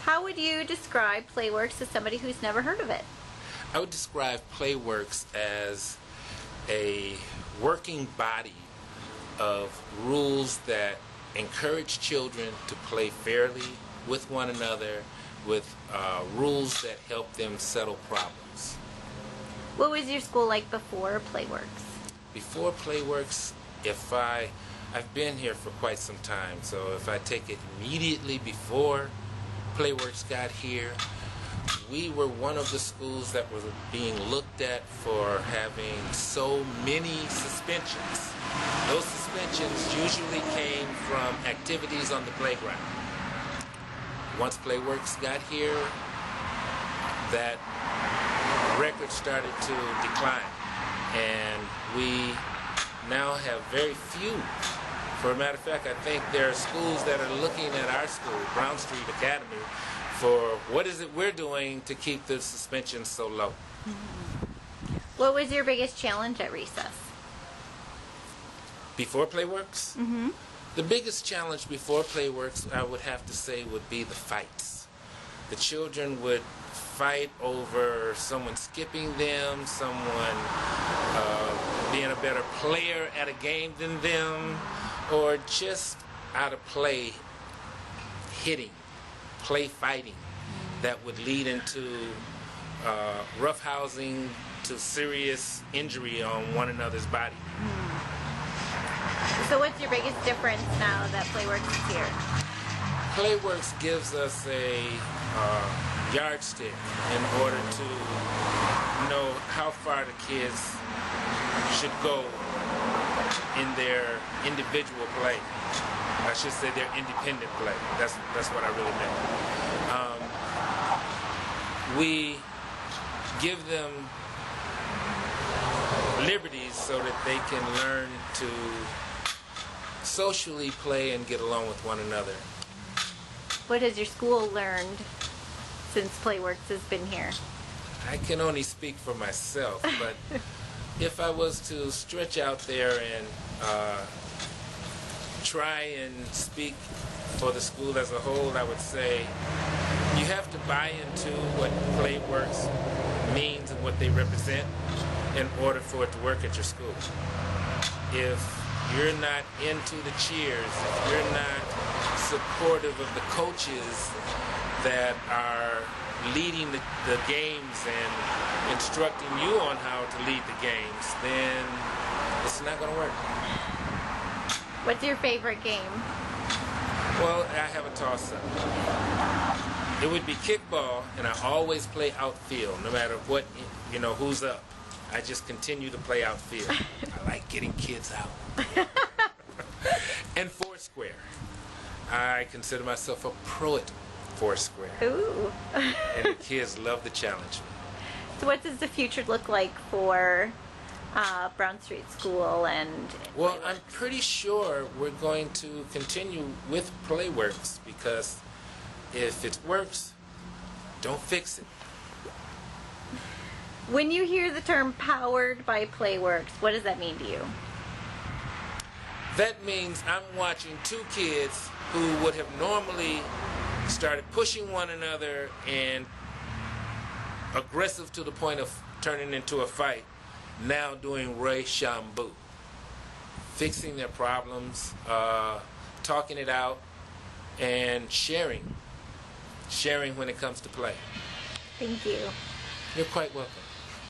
How would you describe Playworks to somebody who's never heard of it? I would describe Playworks as a working body of rules that encourage children to play fairly with one another, with rules that help them settle problems. What was your school like before Playworks? Before Playworks, I've been here for quite some time, so if I take it immediately before Playworks got here, we were one of the schools that was being looked at for having so many suspensions. Those suspensions usually came from activities on the playground. Once Playworks got here, that record started to decline, and we now have very few. For a matter of fact, I think there are schools that are looking at our school, Brown Street Academy, for what is it we're doing to keep the suspensions so low. What was your biggest challenge at recess? Before Playworks? The biggest challenge before Playworks, I would have to say, would be the fights. The children would fight over someone skipping them, someone being a better player at a game than them, or just out of play hitting, play fighting that would lead into roughhousing to serious injury on one another's body. So what's your biggest difference now that Playworks is here? Playworks gives us a yardstick in order to know how far the kids should go in their individual play. I should say their independent play. That's what I really meant. We give them liberties so that they can learn to socially play and get along with one another. What has your school learned since Playworks has been here? I can only speak for myself, but if I was to stretch out there and try and speak for the school as a whole, I would say you have to buy into what Playworks means and what they represent in order for it to work at your school. If you're not into the cheers, if you're not supportive of the coaches that are leading the games and instructing you on how to lead the games, then it's not going to work. What's your favorite game? Well, I have a toss-up. It would be kickball, and I always play outfield, no matter what, who's up. I just continue to play outfield. I like getting kids out. And Foursquare. I consider myself a pro at Foursquare. Ooh. And the kids love to challenge me. So what does the future look like for Brown Street School and Well, Playworks? I'm pretty sure we're going to continue with Playworks, because if it works, don't fix it. When you hear the term powered by Playworks, what does that mean to you? That means I'm watching two kids who would have normally started pushing one another and aggressive to the point of turning into a fight, now doing Rochambeau, fixing their problems, talking it out, and sharing when it comes to play. Thank you. You're quite welcome.